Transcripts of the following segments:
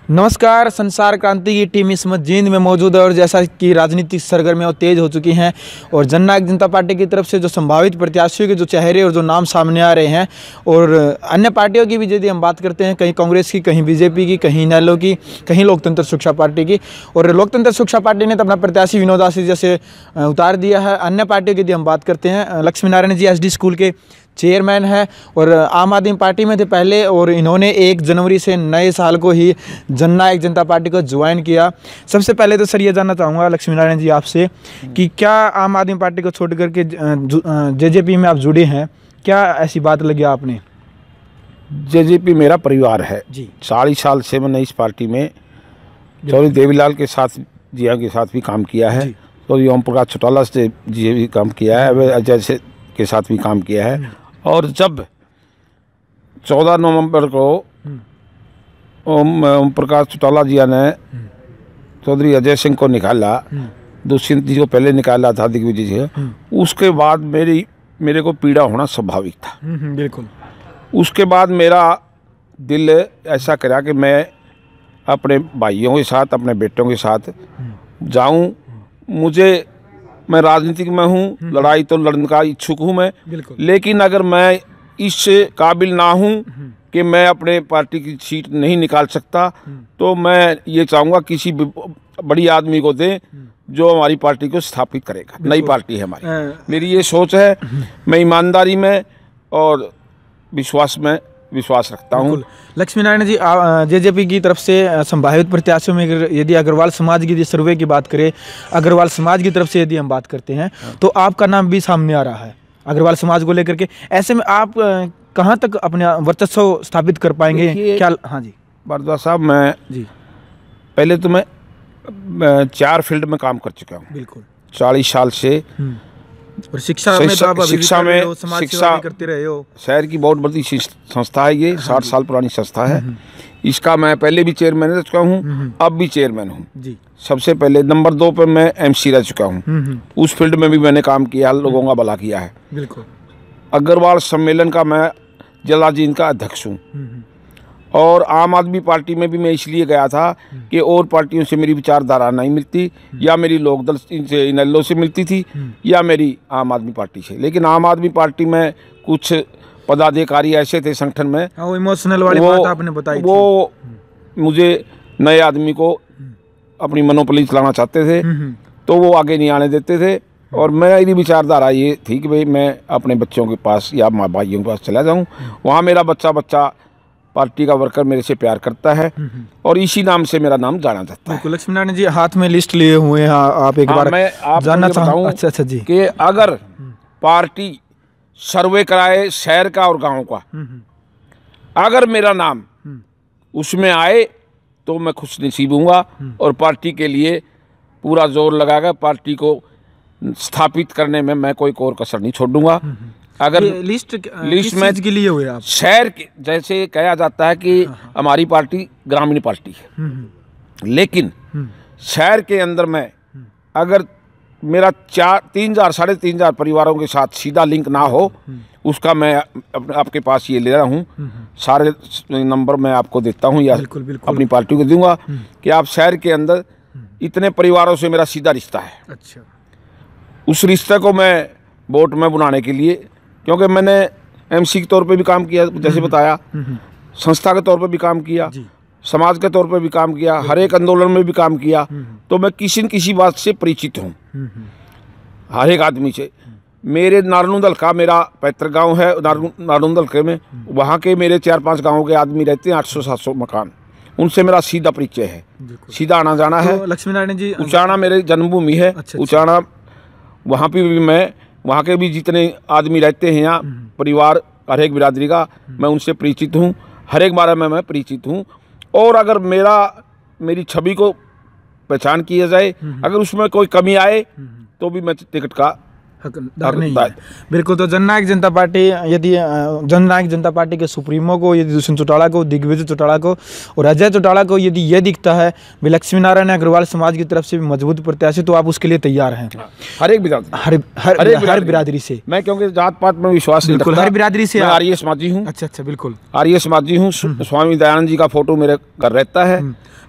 नमस्कार। संसार क्रांति की टीम इस वक्त जींद में मौजूद है और जैसा कि राजनीतिक सरगर्मियां तेज हो चुकी हैं और जननायक जनता पार्टी की तरफ से जो संभावित प्रत्याशियों के जो चेहरे और जो नाम सामने आ रहे हैं और अन्य पार्टियों की भी यदि हम बात करते हैं, कहीं कांग्रेस की, कहीं बीजेपी की, कहीं इनेलो की, कहीं लोकतंत्र सुरक्षा पार्टी की। और लोकतंत्र सुरक्षा पार्टी ने तो अपना प्रत्याशी विनोद आशीष जैसे उतार दिया है। अन्य पार्टियों की यदि हम बात करते हैं, लक्ष्मी नारायण जी SD स्कूल के चेयरमैन है और आम आदमी पार्टी में थे पहले, और इन्होंने 1 जनवरी से नए साल को ही जननायक जनता पार्टी को ज्वाइन किया। सबसे पहले तो सर ये जानना चाहूँगा लक्ष्मी नारायण जी आपसे कि क्या आम आदमी पार्टी को छोड़ करके JJP में आप जुड़े हैं, क्या ऐसी बात लगी आपने? JJP मेरा परिवार है जी। 40 साल से मैंने इस पार्टी में चौधरी देवीलाल के साथ, जिया के साथ भी काम किया है, तो ओम प्रकाश चौटाला से जी भी काम किया है, अजय से के साथ भी काम किया है। और जब 14 नवंबर को ओम प्रकाश चौटाला जी ने चौधरी अजय सिंह को निकाला, दुष्यंत जी को पहले निकाला था दिग्विजय जी, उसके बाद मेरे को पीड़ा होना स्वाभाविक था। बिल्कुल। मैं बाद मेरा दिल ऐसा करा कि मैं अपने भाइयों के साथ, अपने बेटों के साथ जाऊं। मैं राजनीतिक में हूँ, लड़ाई तो लड़ने का इच्छुक हूँ मैं, लेकिन अगर मैं इस काबिल ना हूँ कि मैं अपने पार्टी की सीट नहीं निकाल सकता, तो मैं ये चाहूँगा किसी बड़ी आदमी को दें जो हमारी पार्टी को स्थापित करेगा। नई पार्टी है हमारी, मेरी ये सोच है। मैं ईमानदारी में और विश्वास रखता हूँ। लक्ष्मी नारायण जी, JJP की तरफ से संभावित प्रत्याशियों में यदि अग्रवाल समाज की सर्वे की बात करें, अग्रवाल समाज की तरफ से यदि हम बात करते हैं तो आपका नाम भी सामने आ रहा है अग्रवाल समाज को लेकर के। ऐसे में आप कहाँ तक अपने वर्चस्व स्थापित कर पाएंगे? क्या? हाँ जी भारद्वाज साहब, मैं जी पहले तो मैं 4 फील्ड में काम कर चुका हूँ। बिल्कुल। 40 साल से। और शिक्षा में तो आप शिक्षा में समाज सेवा करते रहे हो। शहर की बहुत बड़ी संस्था है ये, 60 साल पुरानी संस्था है। इसका मैं पहले भी चेयरमैन रह चुका हूँ, अब भी चेयरमैन हूँ जी। सबसे पहले नंबर 2 पे मैं MC रह चुका हूँ। उस फील्ड में भी मैंने काम किया, लोगों का भला किया है। बिल्कुल। अग्रवाल सम्मेलन का मैं जलाजीन का अध्यक्ष हूँ। और आम आदमी पार्टी में भी मैं इसलिए गया था कि और पार्टियों से मेरी विचारधारा नहीं मिलती, या मेरी लोकदल से, इनेलो से मिलती थी, या मेरी आम आदमी पार्टी से। लेकिन आम आदमी पार्टी में कुछ पदाधिकारी ऐसे थे संगठन में, वो इमोशनल वाली बात आपने बताई, वो मुझे नए आदमी को अपनी मनोपली चलाना चाहते थे, तो वो आगे नहीं आने देते थे। और मेरी विचारधारा ये थी कि भाई मैं अपने बच्चों के पास या माँ भाइयों के पास चला जाऊँ, वहाँ मेरा बच्चा पार्टी का वर्कर मेरे से प्यार करता है और इसी नाम से मेरा नाम जाना जाता है। लक्ष्मी नारायण जी हाथ में लिस्ट लिए हुए हैं, आप एक बार मैं जानना चाहूँ। अच्छा जी, कि अगर पार्टी सर्वे कराए शहर का और गांव का, अगर मेरा नाम उसमें आए तो मैं खुश नसीब हूँगा और पार्टी के लिए पूरा जोर लगाकर पार्टी को स्थापित करने में मैं कोई और कसर नहीं छोड़ूंगा। अगर लिस्ट में के लिए हुए आप, शहर के जैसे कहा जाता है कि हमारी पार्टी ग्रामीण पार्टी है, लेकिन शहर के अंदर में अगर मेरा 3,000 साढ़े 3,000 परिवारों के साथ सीधा लिंक ना हो, उसका मैं आपके पास ये ले रहा हूँ। सारे नंबर मैं आपको देता हूँ या अपनी पार्टी को दूंगा कि आप शहर के अंदर इतने परिवारों से मेरा सीधा रिश्ता है। अच्छा। उस रिश्ते को मैं वोट में बनाने के लिए, क्योंकि मैंने MC के तौर पे भी काम किया, जैसे बताया, संस्था के तौर पे भी काम किया, समाज के तौर पे भी काम किया, हर एक आंदोलन में भी काम किया, तो मैं किसी न किसी बात से परिचित हूँ हर एक आदमी से। मेरे नारनूदल का मेरा पैतृक गांव है, नारनूदल के में, वहाँ के मेरे 4-5 गाँव के आदमी रहते हैं, 800-700 मकान, उनसे मेरा सीधा परिचय है, सीधा आना जाना है। लक्ष्मी नारायण जी, उचाना मेरी जन्मभूमि है। उचाना वहाँ पे भी मैं, वहाँ के भी जितने आदमी रहते हैं यहाँ, परिवार हर एक बिरादरी का, मैं उनसे परिचित हूँ, हर एक बारे में मैं परिचित हूँ। और अगर मेरी छवि को पहचान किया जाए, अगर उसमें कोई कमी आए तो भी मैं टिकट का हकदार नहीं है। बिल्कुल। तो जननायक जनता पार्टी यदि जननायक जनता पार्टी के सुप्रीमो को, यदि दुष्यंत चौटाला को, दिग्विजय चौटाला को और अजय चौटाला को यदि ये दिखता है भी लक्ष्मी नारायण अग्रवाल समाज की तरफ से भी मजबूत प्रत्याशी, तो आप उसके लिए तैयार हैं? हर एक हर बिरादरी से? मैं क्योंकि जात पात में विश्वास नहीं रखता। हर बिरादरी से? आर्य समाजी हूँ। अच्छा, बिल्कुल आर्य समाजी हूँ। स्वामी दयानंद जी का फोटो मेरे घर रहता है।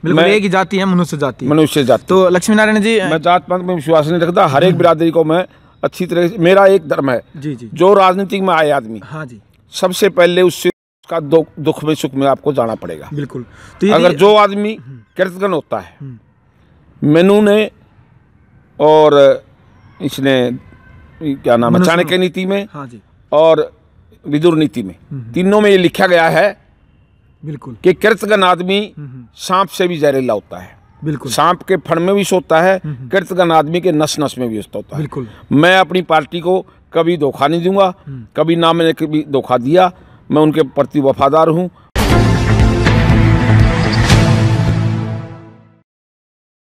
बिल्कुल। एक ही जाति है, मनुष्य जाति। मनुष्य जाति। तो लक्ष्मी नारायण जी, मैं जात पात में विश्वास नहीं रखता। हर एक बिरादरी को मैं अच्छी तरह से, मेरा एक धर्म है जी जी, जो राजनीति में आए आदमी, हाँ जी, सबसे पहले उससे उसका दुख में सुख में आपको जाना पड़ेगा। बिल्कुल। तो अगर जो आदमी कृतज्ञ होता है, मेनू ने और इसने क्या नाम है, चाणक्य नीति में, हाँ जी, और विदुर नीति में, तीनों में ये लिखा गया है बिल्कुल कि कृतज्ञ आदमी सांप से भी जहरीला होता है। बिल्कुल। सांप के फण में भी सोता है, कृतज्ञ आदमी के नस नस में भी होता है। बिल्कुल। मैं अपनी पार्टी को कभी धोखा नहीं दूंगा, कभी ना मैंने कभी धोखा दिया। मैं उनके प्रति वफादार हूँ।